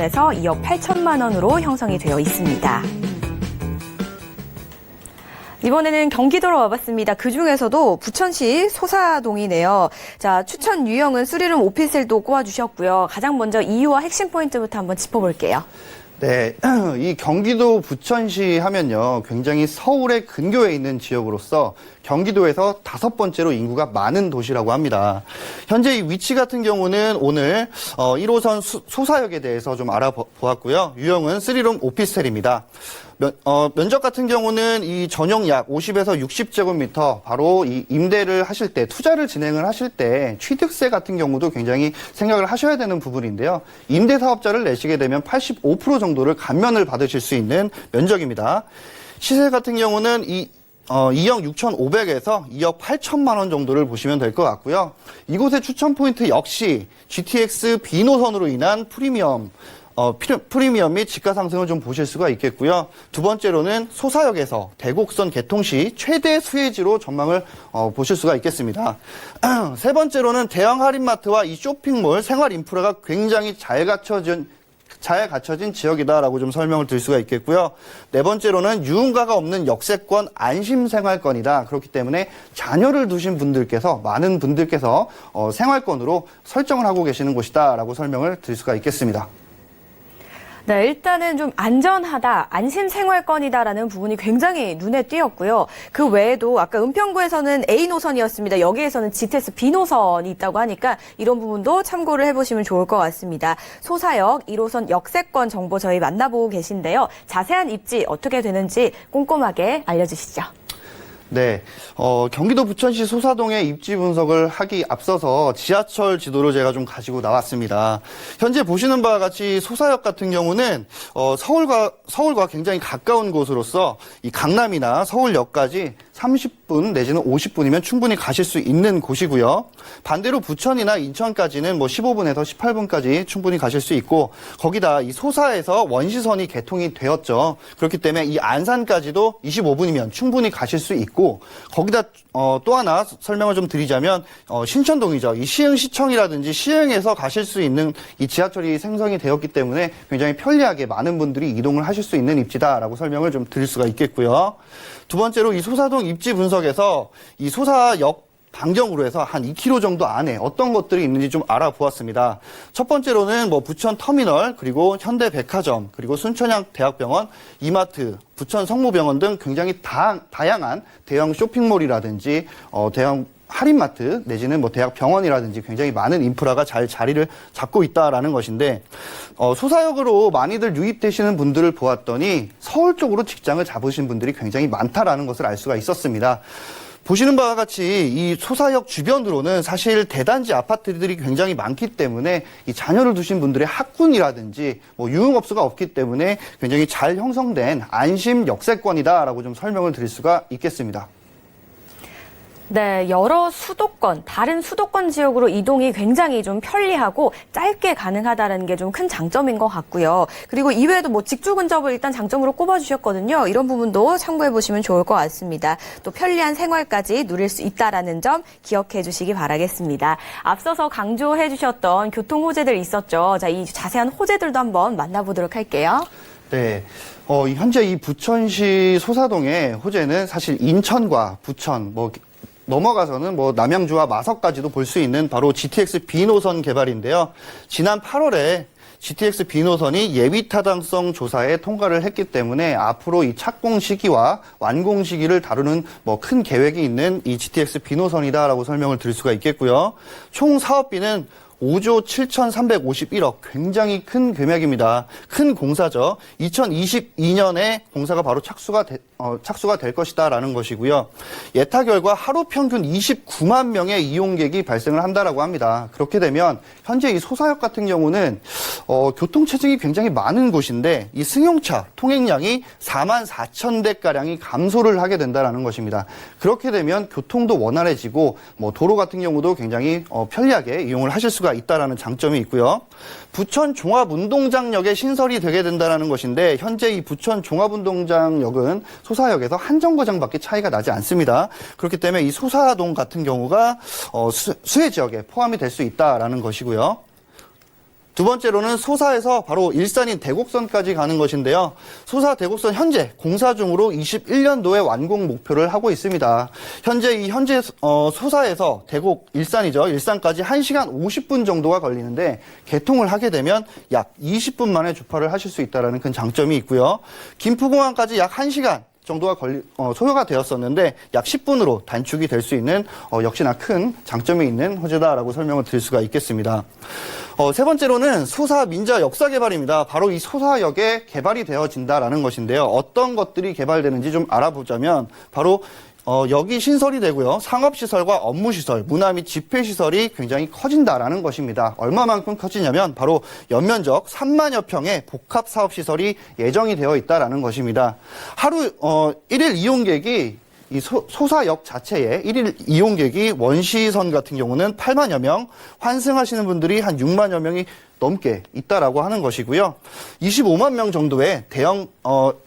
에서 2억 8천만 원으로 형성이 되어 있습니다. 이번에는 경기도로 와봤습니다. 그중에서도 부천시 소사동이네요. 자, 추천 유형은 3룸 오피스텔도 꼽아주셨고요. 가장 먼저 이유와 핵심 포인트부터 한번 짚어볼게요. 네, 이 경기도 부천시 하면요, 굉장히 서울의 근교에 있는 지역으로서 경기도에서 5번째로 인구가 많은 도시라고 합니다. 현재 이 위치 같은 경우는 오늘 1호선 소사역에 대해서 좀 알아보았고요. 유형은 3룸 오피스텔입니다. 면적 같은 경우는 이 전용 약 50에서 60제곱미터, 바로 이 임대를 하실 때, 투자를 진행을 하실 때 취득세 같은 경우도 굉장히 생각을 하셔야 되는 부분인데요. 임대 사업자를 내시게 되면 85% 정도를 감면을 받으실 수 있는 면적입니다. 시세 같은 경우는 2억 6,500에서 2억 8천만 원 정도를 보시면 될 것 같고요. 이곳의 추천 포인트 역시 GTX B노선으로 인한 프리미엄 및 지가 상승을 좀 보실 수가 있겠고요. 두 번째로는 소사역에서 대곡선 개통 시 최대 수혜지로 전망을 보실 수가 있겠습니다. 세 번째로는 대형 할인마트와 이 쇼핑몰, 생활 인프라가 굉장히 잘 갖춰진 지역이다라고 좀 설명을 드릴 수가 있겠고요. 네 번째로는 유흥가가 없는 역세권 안심생활권이다. 그렇기 때문에 자녀를 두신 분들께서, 많은 분들께서 생활권으로 설정을 하고 계시는 곳이다라고 설명을 드릴 수가 있겠습니다. 네, 일단은 좀 안전하다, 안심생활권이다라는 부분이 굉장히 눈에 띄었고요. 그 외에도 아까 은평구에서는 A 노선이었습니다. 여기에서는 GTX B 노선이 있다고 하니까 이런 부분도 참고를 해보시면 좋을 것 같습니다. 소사역 1호선 역세권 정보 저희 만나보고 계신데요. 자세한 입지 어떻게 되는지 꼼꼼하게 알려주시죠. 네, 경기도 부천시 소사동의 입지 분석을 하기 앞서서 지하철 지도를 제가 좀 가지고 나왔습니다. 현재 보시는 바와 같이 소사역 같은 경우는 서울과 굉장히 가까운 곳으로서 이 강남이나 서울역까지 30분 내지는 50분이면 충분히 가실 수 있는 곳이고요. 반대로 부천이나 인천까지는 15분에서 18분까지 충분히 가실 수 있고, 거기다 이 소사에서 원시선이 개통이 되었죠. 그렇기 때문에 이 안산까지도 25분이면 충분히 가실 수 있고, 거기다 또 하나 설명을 좀 드리자면 신천동이죠. 이 시흥시청이라든지 시흥에서 가실 수 있는 이 지하철이 생성이 되었기 때문에 굉장히 편리하게 많은 분들이 이동을 하실 수 있는 입지다라고 설명을 좀 드릴 수가 있겠고요. 두 번째로 이 소사동 입지 분석에서 이 소사역 반경으로 해서 한 2km 정도 안에 어떤 것들이 있는지 좀 알아보았습니다. 첫 번째로는 부천 터미널, 그리고 현대백화점, 그리고 순천향 대학병원, 이마트, 부천 성모병원 등 굉장히 다양한 대형 쇼핑몰이라든지 대형 할인마트 내지는 대학 병원이라든지 굉장히 많은 인프라가 잘 자리를 잡고 있다라는 것인데, 소사역으로 많이들 유입되시는 분들을 보았더니 서울 쪽으로 직장을 잡으신 분들이 굉장히 많다라는 것을 알 수가 있었습니다. 보시는 바와 같이 이 소사역 주변으로는 사실 대단지 아파트들이 굉장히 많기 때문에 이 자녀를 두신 분들의 학군이라든지 유흥업소가 없기 때문에 굉장히 잘 형성된 안심 역세권이다라고 좀 설명을 드릴 수가 있겠습니다. 네, 여러 수도권, 다른 수도권 지역으로 이동이 굉장히 좀 편리하고 짧게 가능하다는 게 좀 큰 장점인 것 같고요. 그리고 이외에도 직주 근접을 일단 장점으로 꼽아주셨거든요. 이런 부분도 참고해 보시면 좋을 것 같습니다. 또 편리한 생활까지 누릴 수 있다라는 점 기억해 주시기 바라겠습니다. 앞서서 강조해 주셨던 교통 호재들 있었죠. 자, 이 자세한 호재들도 한번 만나보도록 할게요. 네. 현재 이 부천시 소사동의 호재는 사실 인천과 부천, 넘어가서는 남양주와 마석까지도 볼 수 있는 바로 GTX B노선 개발인데요. 지난 8월에 GTX B노선이 예비 타당성 조사에 통과를 했기 때문에 앞으로 이 착공 시기와 완공 시기를 다루는 큰 계획이 있는 이 GTX B노선이다라고 설명을 드릴 수가 있겠고요. 총 사업비는 5조 7,351억, 굉장히 큰 금액입니다. 큰 공사죠. 2022년에 공사가 바로 착수가 될 것이다라는 것이고요. 예타 결과 하루 평균 29만 명의 이용객이 발생을 한다라고 합니다. 그렇게 되면 현재 이 소사역 같은 경우는 교통체증이 굉장히 많은 곳인데 이 승용차 통행량이 4만 4천 대가량이 감소를 하게 된다라는 것입니다. 그렇게 되면 교통도 원활해지고 도로 같은 경우도 굉장히 편리하게 이용을 하실 수가 있다라는 장점이 있고요. 부천 종합운동장역에 신설이 되게 된다는 것인데, 현재 이 부천 종합운동장역은 소사역에서 한 정거장밖에 차이가 나지 않습니다. 그렇기 때문에 이 소사동 같은 경우가 수혜 지역에 포함이 될 수 있다라는 것이고요. 두 번째로는 소사에서 바로 일산인 대곡선까지 가는 것인데요. 소사 대곡선 현재 공사 중으로 21년도에 완공 목표를 하고 있습니다. 현재 소사에서 대곡 일산이죠. 일산까지 1시간 50분 정도가 걸리는데 개통을 하게 되면 약 20분 만에 주파를 하실 수 있다는 큰 장점이 있고요. 김포공항까지 약 1시간 정도가 소요가 되었었는데 약 10분으로 단축이 될 수 있는 역시나 큰 장점이 있는 호재다라고 설명을 드릴 수가 있겠습니다. 세 번째로는 소사 민자 역사 개발입니다. 바로 이 소사역에 개발이 되어진다라는 것인데요. 어떤 것들이 개발되는지 좀 알아보자면 바로 역이 신설이 되고요. 상업시설과 업무시설, 문화 및 집회시설이 굉장히 커진다라는 것입니다. 얼마만큼 커지냐면 바로 연면적 3만여 평의 복합사업시설이 예정이 되어 있다라는 것입니다. 하루 1일 이용객이 이 소사역 자체에 1일 이용객이 원시선 같은 경우는 8만여 명, 환승하시는 분들이 한 6만여 명이 넘게 있다라고 하는 것이고요. 25만 명 정도의 대형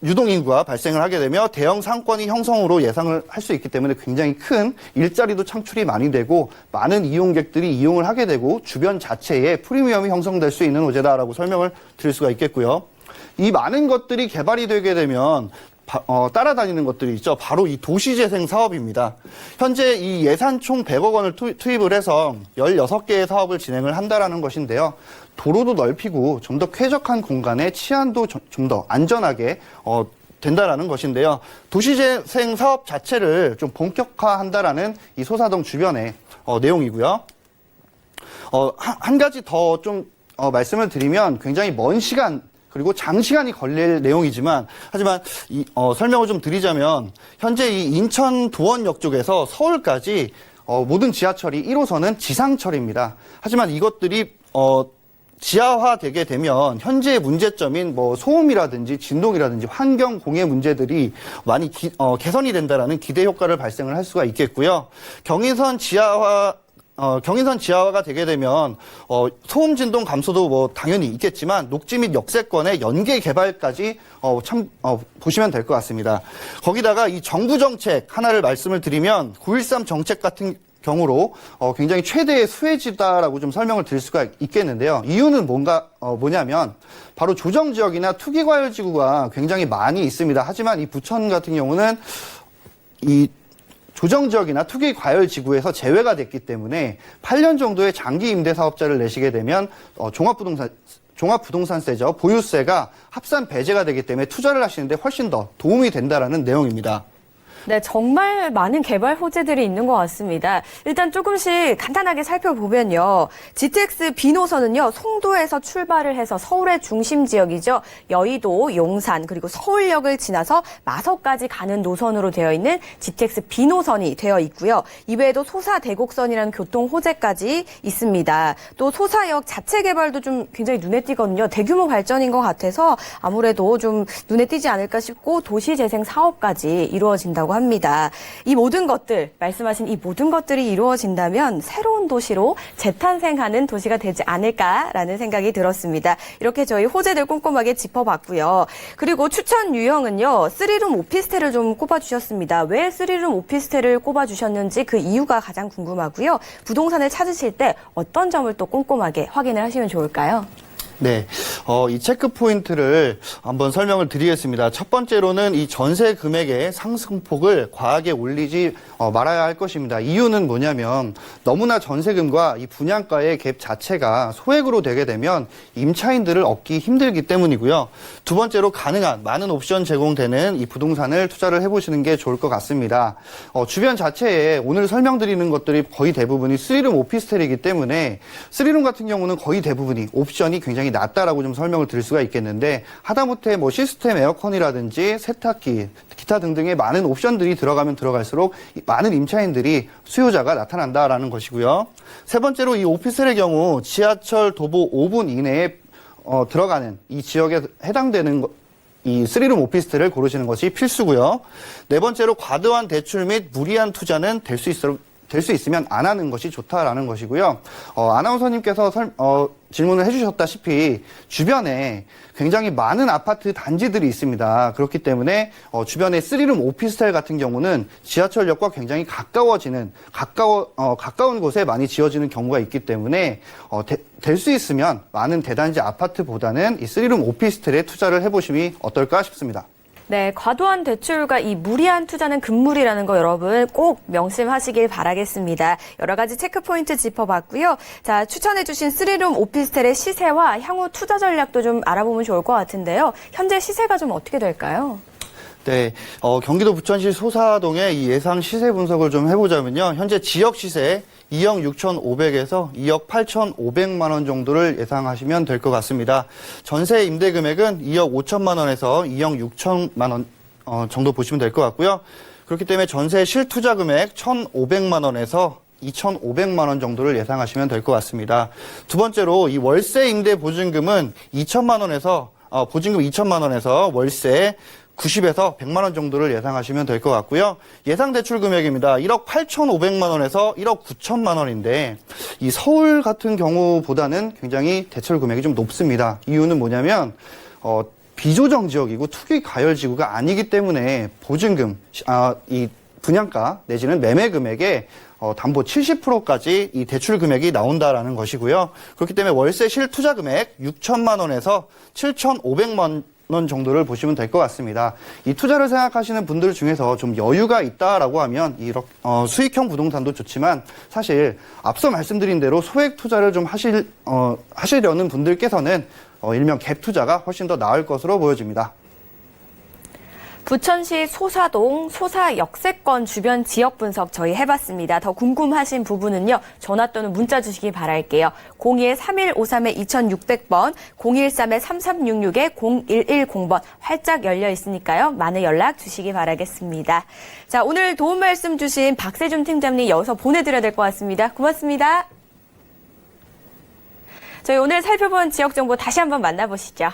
유동인구가 발생을 하게 되며 대형 상권이 형성으로 예상을 할 수 있기 때문에 굉장히 큰 일자리도 창출이 많이 되고 많은 이용객들이 이용을 하게 되고 주변 자체에 프리미엄이 형성될 수 있는 호재다라고 설명을 드릴 수가 있겠고요. 이 많은 것들이 개발이 되게 되면 따라다니는 것들이 있죠. 바로 이 도시재생 사업입니다. 현재 이 예산 총 100억 원을 투입을 해서 16개의 사업을 진행을 한다라는 것인데요. 도로도 넓히고 좀 더 쾌적한 공간에 치안도 좀 더 안전하게 된다라는 것인데요. 도시재생 사업 자체를 좀 본격화한다라는 이 소사동 주변의 내용이고요. 한 가지 더 좀 말씀을 드리면 굉장히 먼 시간 그리고 장시간이 걸릴 내용이지만 하지만 설명을 좀 드리자면 현재 이 인천 도원역 쪽에서 서울까지 모든 지하철이 1호선은 지상철입니다. 하지만 이것들이 지하화되게 되면 현재의 문제점인 소음이라든지 진동이라든지 환경 공해 문제들이 많이 개선이 된다라는 기대 효과를 발생을 할 수가 있겠고요. 경인선 지하화가 되게 되면 소음 진동 감소도 당연히 있겠지만 녹지 및 역세권의 연계 개발까지 보시면 될 것 같습니다. 거기다가 이 정부 정책 하나를 말씀을 드리면 9.13 정책 같은 경우로 굉장히 최대의 수혜지다라고 좀 설명을 드릴 수가 있겠는데요. 이유는 뭐냐면 바로 조정지역이나 투기과열지구가 굉장히 많이 있습니다. 하지만 이 부천 같은 경우는 이 조정지역이나 투기과열지구에서 제외가 됐기 때문에 8년 정도의 장기 임대 사업자를 내시게 되면 종합부동산세죠. 보유세가 합산 배제가 되기 때문에 투자를 하시는데 훨씬 더 도움이 된다라는 내용입니다. 네, 정말 많은 개발 호재들이 있는 것 같습니다. 일단 조금씩 간단하게 살펴보면요. GTX B노선은요, 송도에서 출발을 해서 서울의 중심 지역이죠. 여의도, 용산, 그리고 서울역을 지나서 마석까지 가는 노선으로 되어 있는 GTX B노선이 되어 있고요. 이외에도 소사 대곡선이라는 교통 호재까지 있습니다. 또 소사역 자체 개발도 좀 굉장히 눈에 띄거든요. 대규모 발전인 것 같아서 아무래도 좀 눈에 띄지 않을까 싶고 도시재생 사업까지 이루어진다고 합니다. 이 모든 것들, 말씀하신 이 모든 것들이 이루어진다면 새로운 도시로 재탄생하는 도시가 되지 않을까라는 생각이 들었습니다. 이렇게 저희 호재들 꼼꼼하게 짚어봤고요. 그리고 추천 유형은요, 3룸 오피스텔을 좀 꼽아주셨습니다. 왜 3룸 오피스텔을 꼽아주셨는지 그 이유가 가장 궁금하고요. 부동산을 찾으실 때 어떤 점을 또 꼼꼼하게 확인을 하시면 좋을까요? 네, 이 체크 포인트를 한번 설명을 드리겠습니다. 첫 번째로는 이 전세 금액의 상승폭을 과하게 올리지 말아야 할 것입니다. 이유는 뭐냐면 너무나 전세금과 이 분양가의 갭 자체가 소액으로 되게 되면 임차인들을 얻기 힘들기 때문이고요. 두 번째로 가능한 많은 옵션 제공되는 이 부동산을 투자를 해보시는 게 좋을 것 같습니다. 주변 자체에 오늘 설명드리는 것들이 거의 대부분이 3룸 오피스텔이기 때문에 3룸 같은 경우는 거의 대부분이 옵션이 굉장히 낮다라고 좀 설명을 드릴 수가 있겠는데 하다못해 시스템 에어컨이라든지 세탁기, 기타 등등의 많은 옵션들이 들어가면 들어갈수록 많은 임차인들이 수요자가 나타난다라는 것이고요. 세 번째로 이 오피스텔의 경우 지하철 도보 5분 이내에 들어가는 이 지역에 해당되는 이 3룸 오피스텔을 고르시는 것이 필수고요. 네 번째로 과도한 대출 및 무리한 투자는 될 될 수 있으면 안 하는 것이 좋다라는 것이고요. 아나운서님께서 질문을 해주셨다시피 주변에 굉장히 많은 아파트 단지들이 있습니다. 그렇기 때문에 주변에 3룸 오피스텔 같은 경우는 지하철역과 굉장히 가까운 곳에 많이 지어지는 경우가 있기 때문에 될 수 있으면 많은 대단지 아파트보다는 이 3룸 오피스텔에 투자를 해보심이 어떨까 싶습니다. 네, 과도한 대출과 이 무리한 투자는 금물이라는 거 여러분 꼭 명심하시길 바라겠습니다. 여러 가지 체크 포인트 짚어봤고요. 자, 추천해주신 3룸 오피스텔의 시세와 향후 투자 전략도 좀 알아보면 좋을 것 같은데요. 현재 시세가 좀 어떻게 될까요? 네, 경기도 부천시 소사동의 이 예상 시세 분석을 좀 해보자면요. 현재 지역 시세 2억 6,500에서 2억 8,500만 원 정도를 예상하시면 될 것 같습니다. 전세 임대 금액은 2억 5천만 원에서 2억 6천만 원 정도 보시면 될 것 같고요. 그렇기 때문에 전세 실투자 금액 1,500만 원에서 2,500만 원 정도를 예상하시면 될 것 같습니다. 두 번째로 이 월세 임대 보증금은 2천만 원에서 보증금 2천만 원에서 월세 90에서 100만 원 정도를 예상하시면 될 것 같고요. 예상 대출 금액입니다. 1억 8,500만 원에서 1억 9천만 원인데 이 서울 같은 경우보다는 굉장히 대출 금액이 좀 높습니다. 이유는 뭐냐면 비조정 지역이고 투기 가열 지구가 아니기 때문에 보증금, 이 분양가 내지는 매매 금액에 담보 70%까지 이 대출 금액이 나온다라는 것이고요. 그렇기 때문에 월세 실투자 금액 6천만 원에서 7,500만 원 정도를 보시면 될 것 같습니다. 이 투자를 생각하시는 분들 중에서 좀 여유가 있다라고 하면 수익형 부동산도 좋지만 사실 앞서 말씀드린 대로 소액 투자를 좀 하시려는 분들께서는 일명 갭 투자가 훨씬 더 나을 것으로 보여집니다. 부천시 소사동 소사 역세권 주변 지역 분석 저희 해봤습니다. 더 궁금하신 부분은요. 전화 또는 문자 주시기 바랄게요. 02-3153-2600번, 013-3366-0110번 활짝 열려 있으니까요. 많은 연락 주시기 바라겠습니다. 자, 오늘 도움 말씀 주신 박세준 팀장님 여기서 보내드려야 될 것 같습니다. 고맙습니다. 저희 오늘 살펴본 지역 정보 다시 한번 만나보시죠.